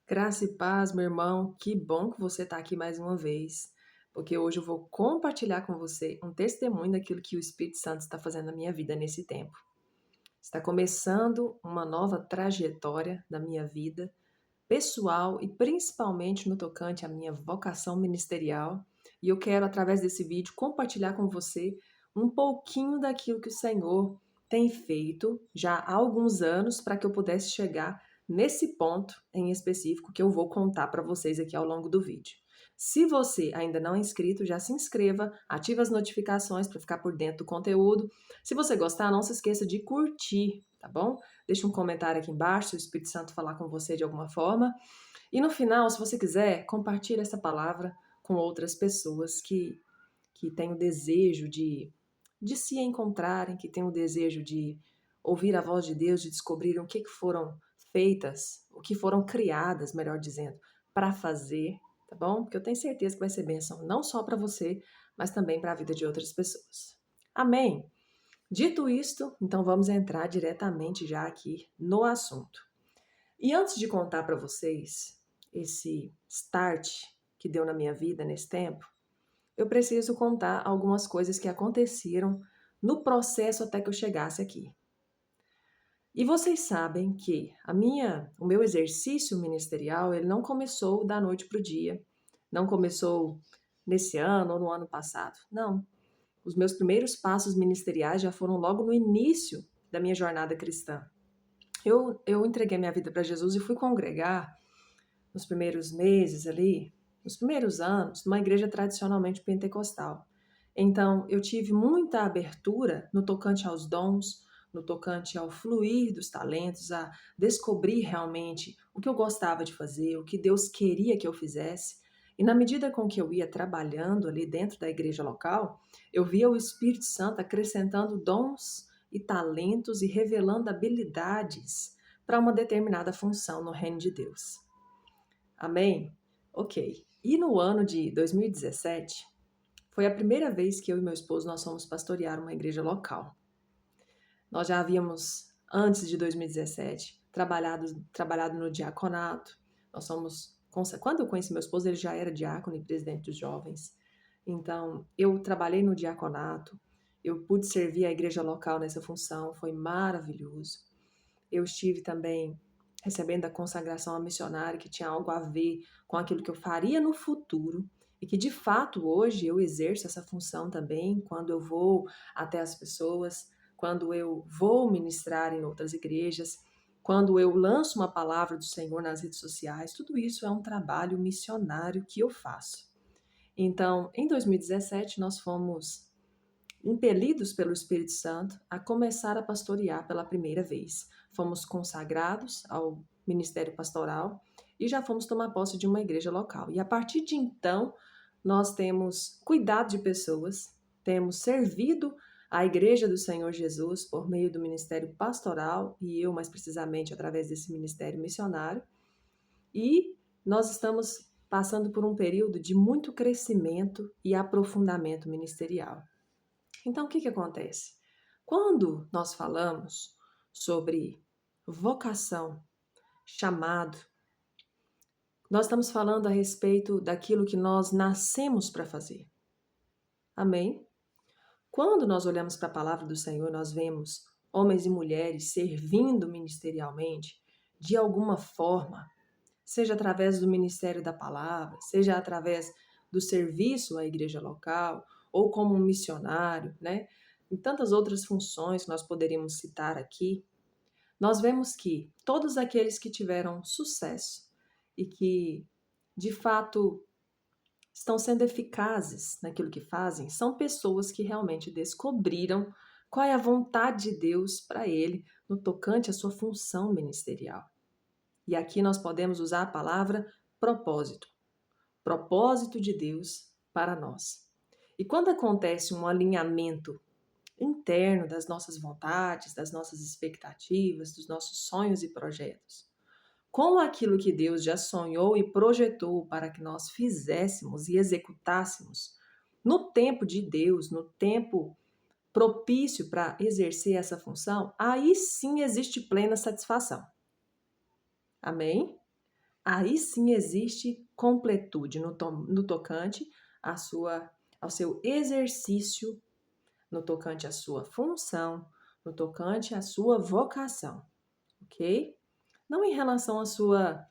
Graça e paz, meu irmão. Que bom que você está aqui mais uma vez, porque hoje eu vou compartilhar com você um testemunho daquilo que o Espírito Santo está fazendo na minha vida nesse tempo. Está começando uma nova trajetória na minha vida pessoal e principalmente no tocante à minha vocação ministerial. E eu quero, através desse vídeo, compartilhar com você um pouquinho daquilo que o Senhor tem feito já há alguns anos para que eu pudesse chegar nesse ponto em específico que eu vou contar para vocês aqui ao longo do vídeo. Se você ainda não é inscrito, já se inscreva, ative as notificações para ficar por dentro do conteúdo. Se você gostar, não se esqueça de curtir, tá bom? Deixe um comentário aqui embaixo se o Espírito Santo falar com você de alguma forma. E no final, se você quiser, compartilhe essa palavra com outras pessoas que têm o desejo de se encontrarem, que têm o desejo de ouvir a voz de Deus, de descobrir o que foram feitas, o que foram criadas, melhor dizendo, para fazer, tá bom? Porque eu tenho certeza que vai ser bênção não só para você, mas também para a vida de outras pessoas. Amém? Dito isto, então vamos entrar diretamente já aqui no assunto. E antes de contar para vocês esse start que deu na minha vida nesse tempo, eu preciso contar algumas coisas que aconteceram no processo até que eu chegasse aqui. E vocês sabem que o meu exercício ministerial, ele não começou da noite para o dia, não começou nesse ano ou no ano passado. Não. Os meus primeiros passos ministeriais já foram logo no início da minha jornada cristã. Eu entreguei minha vida para Jesus e fui congregar nos primeiros meses ali, nos primeiros anos, numa igreja tradicionalmente pentecostal. Então, eu tive muita abertura no tocante aos dons, no tocante ao fluir dos talentos, a descobrir realmente o que eu gostava de fazer, o que Deus queria que eu fizesse. E na medida com que eu ia trabalhando ali dentro da igreja local, eu via o Espírito Santo acrescentando dons e talentos e revelando habilidades para uma determinada função no reino de Deus. Amém? Ok. E no ano de 2017, foi a primeira vez que eu e meu esposo nós fomos pastorear uma igreja local. Nós já havíamos, antes de 2017, trabalhado no diaconato. Quando eu conheci meu esposo, ele já era diácono e presidente dos jovens. Então, eu trabalhei no diaconato, eu pude servir a igreja local nessa função, foi maravilhoso. Eu estive também recebendo a consagração a missionário, que tinha algo a ver com aquilo que eu faria no futuro e que de fato hoje eu exerço essa função também quando eu vou até as pessoas, quando eu vou ministrar em outras igrejas, quando eu lanço uma palavra do Senhor nas redes sociais, tudo isso é um trabalho missionário que eu faço. Então, em 2017, nós fomos impelidos pelo Espírito Santo a começar a pastorear pela primeira vez. Fomos consagrados ao ministério pastoral e já fomos tomar posse de uma igreja local. E a partir de então, nós temos cuidado de pessoas, temos servido a igreja do Senhor Jesus por meio do ministério pastoral e eu, mais precisamente, através desse ministério missionário. E nós estamos passando por um período de muito crescimento e aprofundamento ministerial. Então, o que acontece? Quando nós falamos sobre vocação, chamado, nós estamos falando a respeito daquilo que nós nascemos para fazer. Amém? Quando nós olhamos para a palavra do Senhor, nós vemos homens e mulheres servindo ministerialmente de alguma forma, seja através do ministério da palavra, seja através do serviço à igreja local, ou como um missionário, né? E tantas outras funções que nós poderíamos citar aqui, nós vemos que todos aqueles que tiveram sucesso e que, de fato, estão sendo eficazes naquilo que fazem, são pessoas que realmente descobriram qual é a vontade de Deus para ele no tocante à sua função ministerial. E aqui nós podemos usar a palavra propósito. Propósito de Deus para nós. E quando acontece um alinhamento interno das nossas vontades, das nossas expectativas, dos nossos sonhos e projetos, com aquilo que Deus já sonhou e projetou para que nós fizéssemos e executássemos, no tempo de Deus, no tempo propício para exercer essa função, aí sim existe plena satisfação. Amém? aí sim existe completude no tocante ao seu exercício, no tocante à sua função, no tocante à sua vocação, ok? Não em relação à sua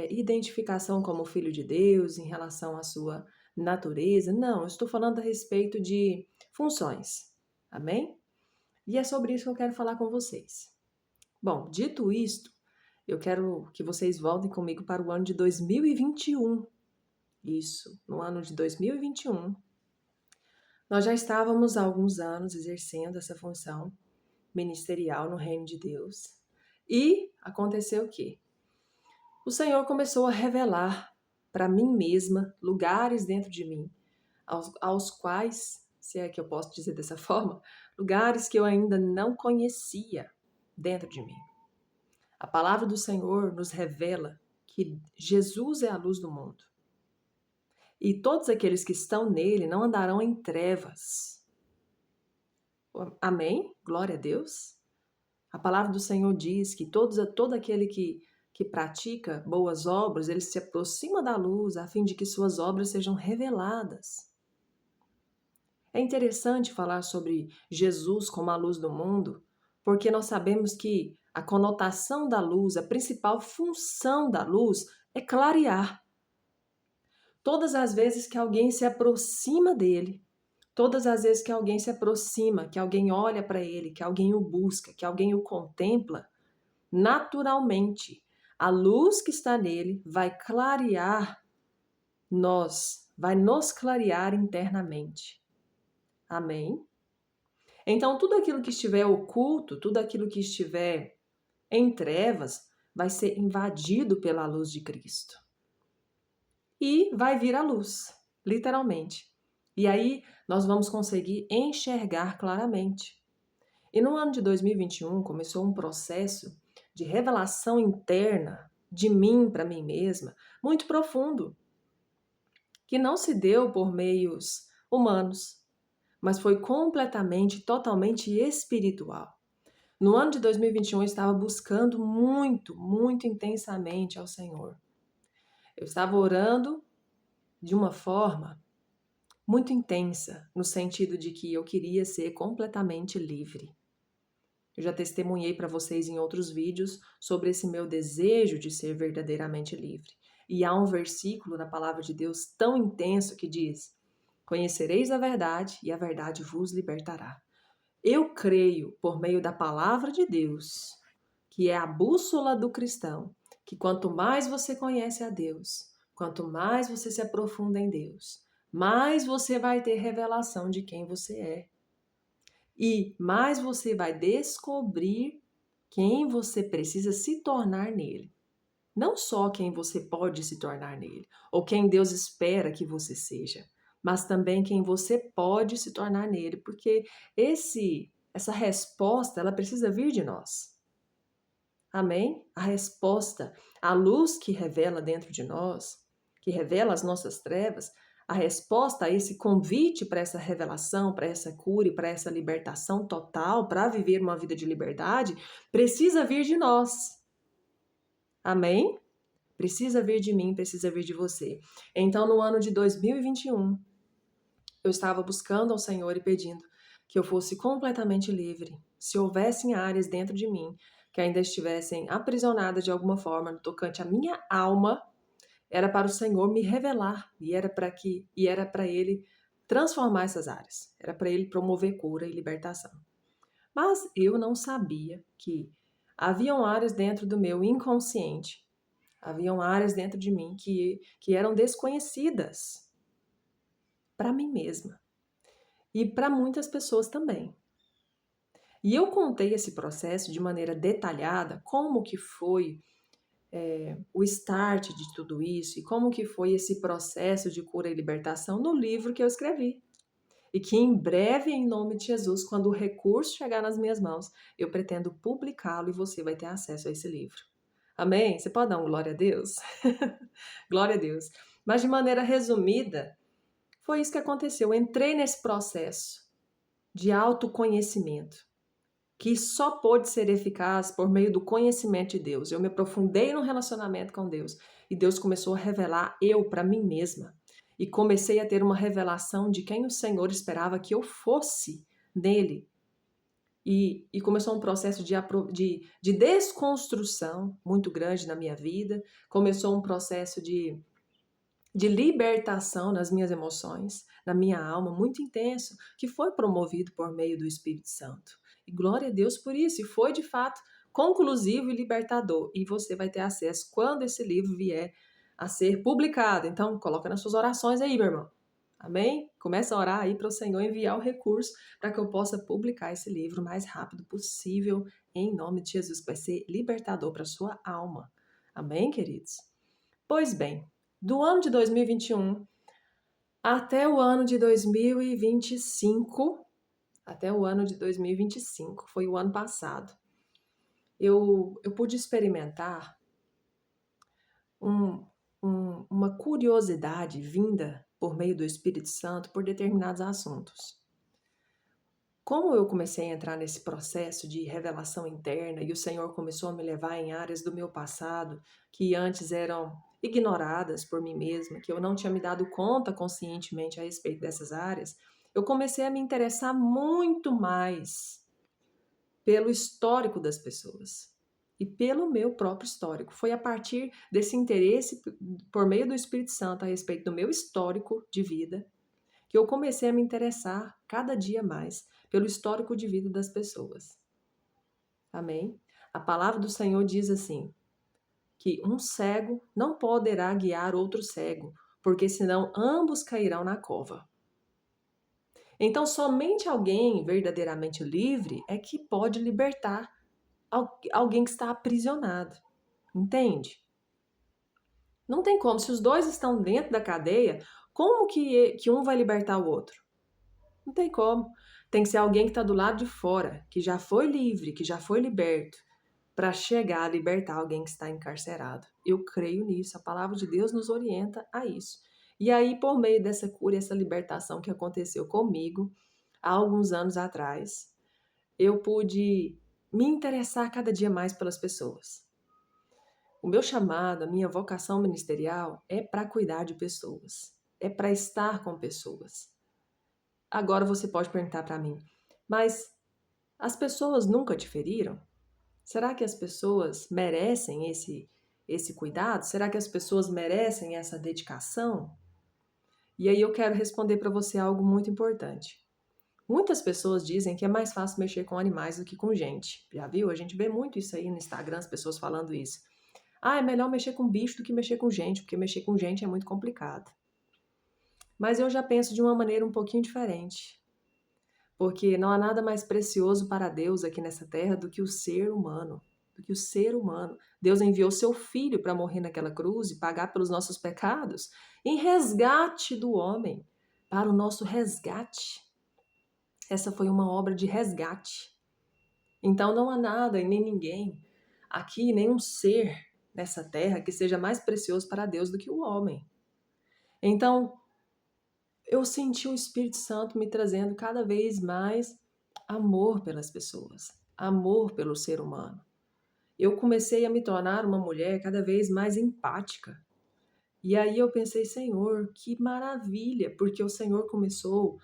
identificação como filho de Deus, em relação à sua natureza, não, eu estou falando a respeito de funções, amém? E é sobre isso que eu quero falar com vocês. Bom, dito isto, eu quero que vocês voltem comigo para o ano de 2021. Isso, no ano de 2021, nós já estávamos há alguns anos exercendo essa função ministerial no reino de Deus. E aconteceu o quê? O Senhor começou a revelar para mim mesma lugares dentro de mim, aos quais, se é que eu posso dizer dessa forma, lugares que eu ainda não conhecia dentro de mim. A palavra do Senhor nos revela que Jesus é a luz do mundo. E todos aqueles que estão nele não andarão em trevas. Amém? Glória a Deus. A palavra do Senhor diz que todo aquele que pratica boas obras, ele se aproxima da luz a fim de que suas obras sejam reveladas. É interessante falar sobre Jesus como a luz do mundo, porque nós sabemos que a conotação da luz, a principal função da luz é clarear. Todas as vezes que alguém se aproxima dele, todas as vezes que alguém se aproxima, que alguém olha para ele, que alguém o busca, que alguém o contempla, naturalmente, a luz que está nele vai clarear vai nos clarear internamente. Amém? Então, tudo aquilo que estiver oculto, tudo aquilo que estiver em trevas, vai ser invadido pela luz de Cristo. E vai vir a luz, literalmente. E aí nós vamos conseguir enxergar claramente. E no ano de 2021 começou um processo de revelação interna de mim para mim mesma, muito profundo, que não se deu por meios humanos, mas foi completamente, totalmente espiritual. No ano de 2021 eu estava buscando muito, muito intensamente ao Senhor. Eu estava orando de uma forma muito intensa, no sentido de que eu queria ser completamente livre. Eu já testemunhei para vocês em outros vídeos sobre esse meu desejo de ser verdadeiramente livre. E há um versículo na palavra de Deus tão intenso que diz: Conhecereis a verdade e a verdade vos libertará. Eu creio, por meio da palavra de Deus, que é a bússola do cristão, que quanto mais você conhece a Deus, quanto mais você se aprofunda em Deus, mais você vai ter revelação de quem você é. E mais você vai descobrir quem você precisa se tornar nele. Não só quem você pode se tornar nele, ou quem Deus espera que você seja, mas também quem você pode se tornar nele, porque essa resposta, ela precisa vir de nós. Amém? A resposta, a luz que revela dentro de nós, que revela as nossas trevas, a resposta a esse convite para essa revelação, para essa cura e para essa libertação total, para viver uma vida de liberdade, precisa vir de nós. Amém? Precisa vir de mim, precisa vir de você. Então, no ano de 2021, eu estava buscando ao Senhor e pedindo que eu fosse completamente livre. Se houvessem áreas dentro de mim que ainda estivessem aprisionadas de alguma forma no tocante à minha alma, era para o Senhor me revelar e era para Ele transformar essas áreas. Era para Ele promover cura e libertação. Mas eu não sabia que haviam áreas dentro do meu inconsciente, haviam áreas dentro de mim que eram desconhecidas para mim mesma e para muitas pessoas também. E eu contei esse processo de maneira detalhada, como que foi o start de tudo isso e como que foi esse processo de cura e libertação no livro que eu escrevi. E que em breve, em nome de Jesus, quando o recurso chegar nas minhas mãos, eu pretendo publicá-lo e você vai ter acesso a esse livro. Amém? Você pode dar um glória a Deus? Glória a Deus. Mas de maneira resumida, foi isso que aconteceu. Eu entrei nesse processo de autoconhecimento. que só pôde ser eficaz por meio do conhecimento de Deus. Eu me aprofundei no relacionamento com Deus e Deus começou a revelar eu para mim mesma. E comecei a ter uma revelação de quem o Senhor esperava que eu fosse nele. E começou um processo de desconstrução muito grande na minha vida. Começou um processo de libertação nas minhas emoções, na minha alma, muito intenso, que foi promovido por meio do Espírito Santo. E glória a Deus por isso, e foi de fato conclusivo e libertador. E você vai ter acesso quando esse livro vier a ser publicado. Então, coloca nas suas orações aí, meu irmão. Amém? Começa a orar aí para o Senhor enviar o recurso para que eu possa publicar esse livro o mais rápido possível, em nome de Jesus, que vai ser libertador para a sua alma. Amém, queridos? Pois bem, do ano de 2021 até o ano de 2025, foi o ano passado, eu pude experimentar uma curiosidade vinda por meio do Espírito Santo por determinados assuntos. Como eu comecei a entrar nesse processo de revelação interna e o Senhor começou a me levar em áreas do meu passado que antes eram ignoradas por mim mesma, que eu não tinha me dado conta conscientemente a respeito dessas áreas, eu comecei a me interessar muito mais pelo histórico das pessoas e pelo meu próprio histórico. Foi a partir desse interesse por meio do Espírito Santo a respeito do meu histórico de vida que eu comecei a me interessar cada dia mais pelo histórico de vida das pessoas. Amém? A palavra do Senhor diz assim, que um cego não poderá guiar outro cego, porque senão ambos cairão na cova. Então, somente alguém verdadeiramente livre é que pode libertar alguém que está aprisionado. Entende? Não tem como. Se os dois estão dentro da cadeia, como que um vai libertar o outro? Não tem como. Tem que ser alguém que está do lado de fora, que já foi livre, que já foi liberto, para chegar a libertar alguém que está encarcerado. Eu creio nisso. A palavra de Deus nos orienta a isso. E aí, por meio dessa cura, essa libertação que aconteceu comigo há alguns anos atrás, eu pude me interessar cada dia mais pelas pessoas. O meu chamado, a minha vocação ministerial é para cuidar de pessoas, é para estar com pessoas. Agora você pode perguntar para mim, mas as pessoas nunca te feriram? Será que as pessoas merecem esse cuidado? Será que as pessoas merecem essa dedicação? E aí eu quero responder para você algo muito importante. Muitas pessoas dizem que é mais fácil mexer com animais do que com gente. Já viu? A gente vê muito isso aí no Instagram, as pessoas falando isso. Ah, é melhor mexer com bicho do que mexer com gente, porque mexer com gente é muito complicado. Mas eu já penso de uma maneira um pouquinho diferente. Porque não há nada mais precioso para Deus aqui nessa terra do que o ser humano. Deus enviou seu filho para morrer naquela cruz e pagar pelos nossos pecados em resgate do homem, para o nosso resgate. Essa foi uma obra de resgate. Então não há nada e nem ninguém aqui, nenhum ser nessa terra que seja mais precioso para Deus do que o homem. Então, eu senti o Espírito Santo me trazendo cada vez mais amor pelas pessoas, amor pelo ser humano. Eu comecei a me tornar uma mulher cada vez mais empática. E aí eu pensei, Senhor, que maravilha, porque o Senhor começou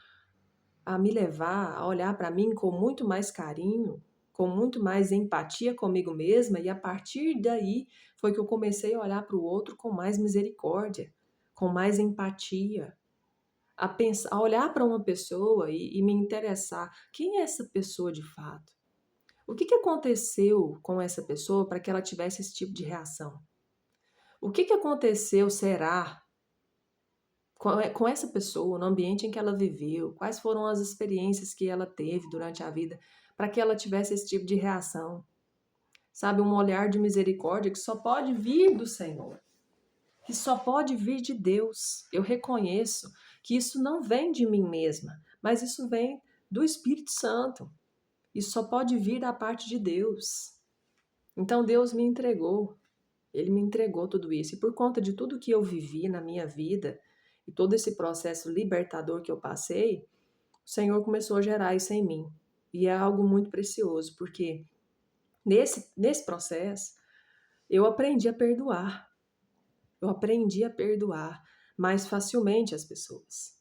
a me levar a olhar para mim com muito mais carinho, com muito mais empatia comigo mesma, e a partir daí foi que eu comecei a olhar para o outro com mais misericórdia, com mais empatia, a olhar para uma pessoa e me interessar, quem é essa pessoa de fato? O que aconteceu com essa pessoa para que ela tivesse esse tipo de reação? O que aconteceu, será, com essa pessoa, no ambiente em que ela viveu? Quais foram as experiências que ela teve durante a vida para que ela tivesse esse tipo de reação? Sabe, um olhar de misericórdia que só pode vir do Senhor, que só pode vir de Deus. Eu reconheço que isso não vem de mim mesma, mas isso vem do Espírito Santo. Isso só pode vir da parte de Deus. Então Deus me entregou. Ele me entregou tudo isso. E por conta de tudo que eu vivi na minha vida e todo esse processo libertador que eu passei, o Senhor começou a gerar isso em mim. E é algo muito precioso, porque nesse processo eu aprendi a perdoar. Eu aprendi a perdoar mais facilmente as pessoas.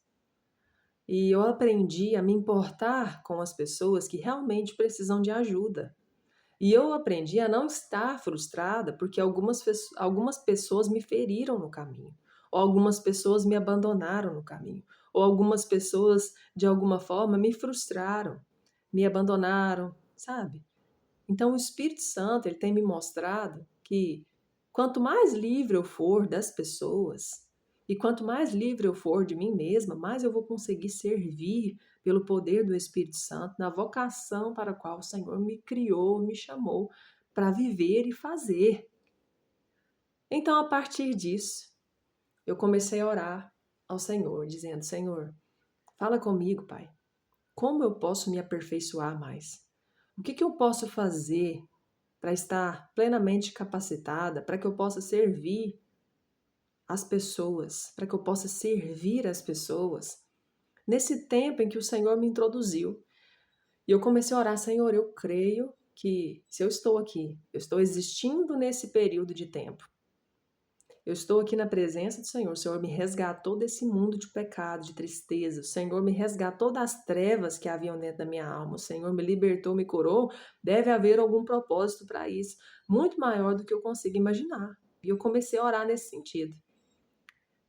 E eu aprendi a me importar com as pessoas que realmente precisam de ajuda. E eu aprendi a não estar frustrada porque algumas pessoas me feriram no caminho, ou algumas pessoas me abandonaram no caminho, ou algumas pessoas, de alguma forma, me frustraram, me abandonaram, sabe? Então, o Espírito Santo, ele tem me mostrado que quanto mais livre eu for das pessoas e quanto mais livre eu for de mim mesma, mais eu vou conseguir servir pelo poder do Espírito Santo na vocação para a qual o Senhor me criou, me chamou para viver e fazer. Então, a partir disso, eu comecei a orar ao Senhor, dizendo: Senhor, fala comigo, Pai. Como eu posso me aperfeiçoar mais? O que eu posso fazer para estar plenamente capacitada, para que eu possa servir as pessoas, para que eu possa servir as pessoas, nesse tempo em que o Senhor me introduziu. E eu comecei a orar: Senhor, eu creio que se eu estou aqui, eu estou existindo nesse período de tempo. Eu estou aqui na presença do Senhor. O Senhor me resgatou desse mundo de pecado, de tristeza. O Senhor me resgatou das trevas que haviam dentro da minha alma. O Senhor me libertou, me curou. Deve haver algum propósito para isso, muito maior do que eu consigo imaginar. E eu comecei a orar nesse sentido.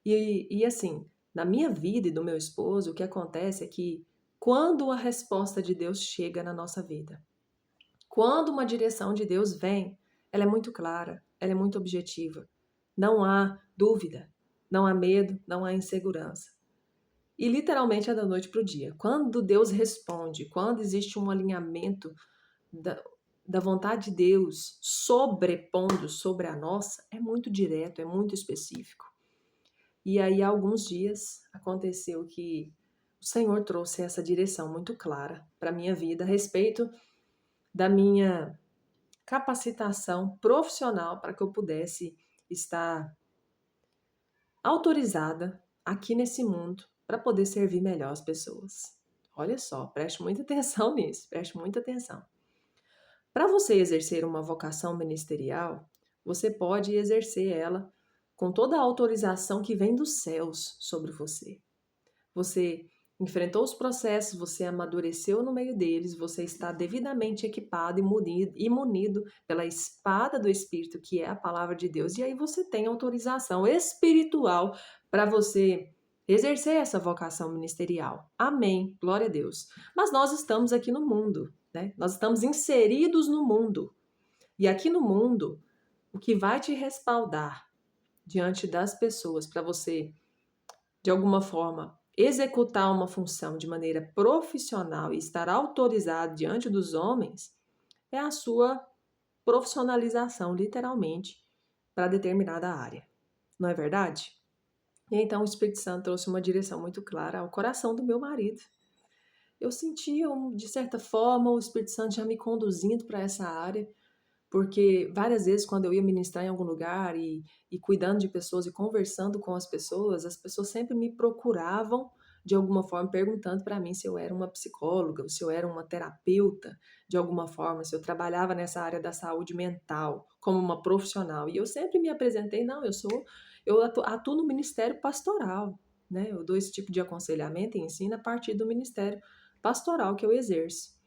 E assim, na minha vida e do meu esposo, o que acontece é que quando a resposta de Deus chega na nossa vida, quando uma direção de Deus vem, ela é muito clara, ela é muito objetiva. Não há dúvida, não há medo, não há insegurança. E literalmente é da noite para o dia. Quando Deus responde, quando existe um alinhamento da vontade de Deus sobrepondo sobre a nossa, é muito direto, é muito específico. E aí, há alguns dias, aconteceu que o Senhor trouxe essa direção muito clara para a minha vida a respeito da minha capacitação profissional para que eu pudesse estar autorizada aqui nesse mundo para poder servir melhor as pessoas. Olha só, preste muita atenção nisso, preste muita atenção. Para você exercer uma vocação ministerial, você pode exercer ela com toda a autorização que vem dos céus sobre você. Você enfrentou os processos, você amadureceu no meio deles, você está devidamente equipado e munido pela espada do Espírito, que é a palavra de Deus. E aí você tem autorização espiritual para você exercer essa vocação ministerial. Amém. Glória a Deus. Mas nós estamos aqui no mundo, né? Nós estamos inseridos no mundo. E aqui no mundo, o que vai te respaldar diante das pessoas para você, de alguma forma, executar uma função de maneira profissional e estar autorizado diante dos homens é a sua profissionalização, literalmente, para determinada área. Não é verdade? E então o Espírito Santo trouxe uma direção muito clara ao coração do meu marido. Eu sentia, de certa forma, o Espírito Santo já me conduzindo para essa área, porque várias vezes quando eu ia ministrar em algum lugar e cuidando de pessoas e conversando com as pessoas sempre me procuravam de alguma forma perguntando para mim se eu era uma psicóloga, se eu era uma terapeuta de alguma forma, se eu trabalhava nessa área da saúde mental como uma profissional. E eu sempre me apresentei: não, eu atuo no ministério pastoral, né? Eu dou esse tipo de aconselhamento e ensino a partir do ministério pastoral que eu exerço.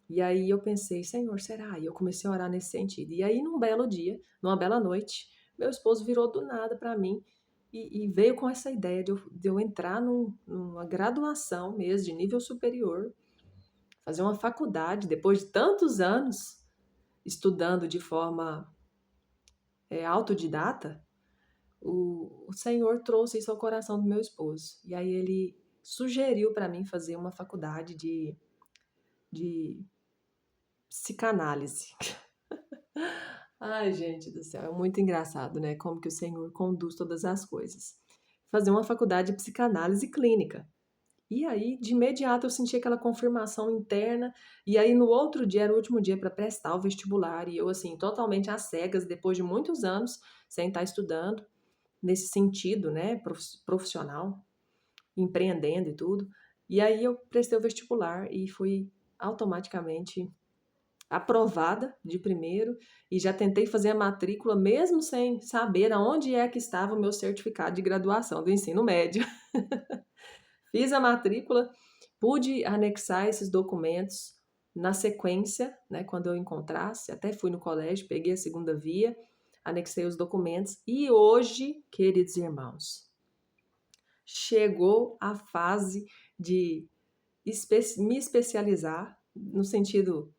E aí eu pensei: Senhor, será? E eu comecei a orar nesse sentido. E aí, num belo dia, numa bela noite, meu esposo virou do nada para mim e veio com essa ideia de eu entrar numa graduação mesmo, de nível superior, fazer uma faculdade, depois de tantos anos estudando de forma autodidata. O Senhor trouxe isso ao coração do meu esposo. E aí ele sugeriu para mim fazer uma faculdade de psicanálise. Ai, gente do céu, é muito engraçado, né? Como que o Senhor conduz todas as coisas. Fazer uma faculdade de psicanálise clínica. E aí, de imediato, eu senti aquela confirmação interna. E aí, no outro dia, era o último dia para prestar o vestibular. E eu, assim, totalmente às cegas, depois de muitos anos, sem estar estudando, nesse sentido, né? Profissional, empreendendo e tudo. E aí, eu prestei o vestibular e fui automaticamente aprovada de primeiro e já tentei fazer a matrícula mesmo sem saber aonde é que estava o meu certificado de graduação do ensino médio. Fiz a matrícula, pude anexar esses documentos na sequência, né, quando eu encontrasse, até fui no colégio, peguei a segunda via, anexei os documentos e hoje, queridos irmãos, chegou a fase de me especializar no sentido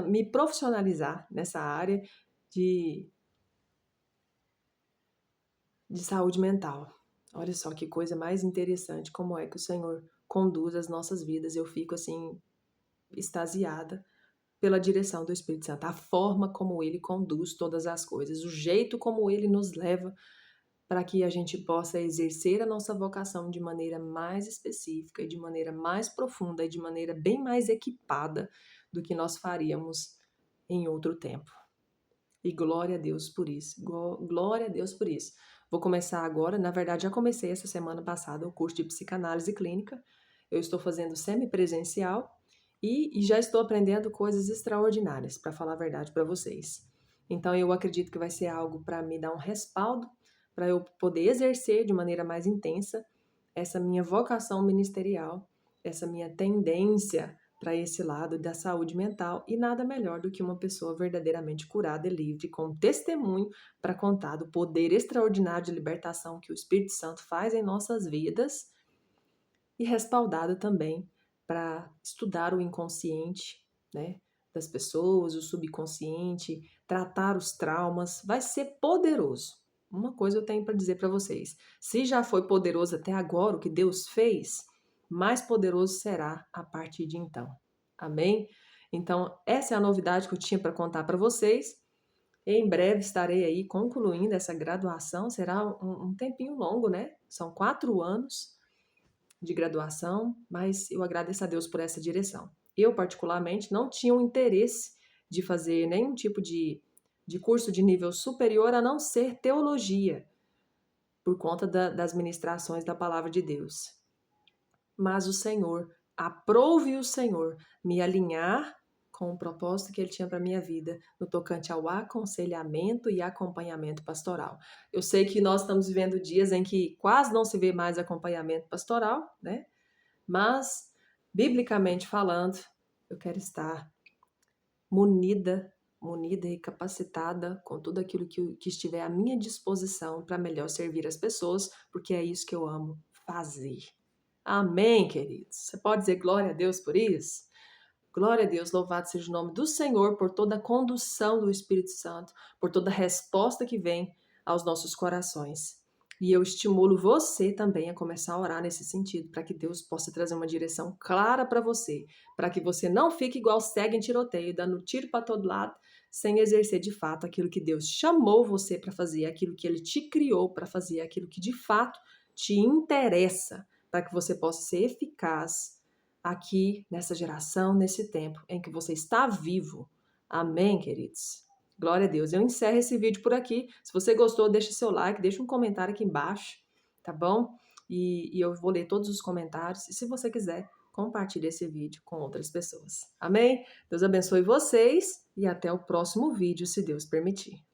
me profissionalizar nessa área de, de saúde mental. Olha só que coisa mais interessante, como é que o Senhor conduz as nossas vidas. Eu fico assim, extasiada pela direção do Espírito Santo, a forma como ele conduz todas as coisas, o jeito como ele nos leva para que a gente possa exercer a nossa vocação de maneira mais específica e de maneira mais profunda e de maneira bem mais equipada do que nós faríamos em outro tempo. E glória a Deus por isso. Glória a Deus por isso. Vou começar agora, na verdade já comecei essa semana passada o curso de psicanálise clínica. Eu estou fazendo semipresencial e já estou aprendendo coisas extraordinárias, para falar a verdade para vocês. Então eu acredito que vai ser algo para me dar um respaldo, para eu poder exercer de maneira mais intensa essa minha vocação ministerial, essa minha tendência para esse lado da saúde mental, e nada melhor do que uma pessoa verdadeiramente curada e livre, com testemunho para contar do poder extraordinário de libertação que o Espírito Santo faz em nossas vidas, e respaldada também para estudar o inconsciente, né, das pessoas, o subconsciente, tratar os traumas. Vai ser poderoso. Uma coisa eu tenho para dizer para vocês: se já foi poderoso até agora o que Deus fez, mais poderoso será a partir de então. Amém? Então, essa é a novidade que eu tinha para contar para vocês. Em breve estarei aí concluindo essa graduação. Será um tempinho longo, né? São 4 anos de graduação, mas eu agradeço a Deus por essa direção. Eu, particularmente, não tinha o interesse de fazer nenhum tipo de curso de nível superior a não ser teologia, por conta das ministrações da palavra de Deus. Mas o Senhor, aprove o Senhor me alinhar com o propósito que Ele tinha para a minha vida, no tocante ao aconselhamento e acompanhamento pastoral. Eu sei que nós estamos vivendo dias em que quase não se vê mais acompanhamento pastoral, né? Mas, biblicamente falando, eu quero estar munida e capacitada com tudo aquilo que estiver à minha disposição para melhor servir as pessoas, porque é isso que eu amo fazer. Amém, queridos? Você pode dizer glória a Deus por isso? Glória a Deus, louvado seja o nome do Senhor por toda a condução do Espírito Santo, por toda a resposta que vem aos nossos corações. E eu estimulo você também a começar a orar nesse sentido, para que Deus possa trazer uma direção clara para você, para que você não fique igual cego em tiroteio, dando tiro para todo lado, sem exercer de fato aquilo que Deus chamou você para fazer, aquilo que Ele te criou para fazer, aquilo que de fato te interessa, para que você possa ser eficaz aqui nessa geração, nesse tempo em que você está vivo. Amém, queridos? Glória a Deus. Eu encerro esse vídeo por aqui. Se você gostou, deixa seu like, deixa um comentário aqui embaixo, tá bom? E eu vou ler todos os comentários. E se você quiser, compartilhe esse vídeo com outras pessoas. Amém? Deus abençoe vocês e até o próximo vídeo, se Deus permitir.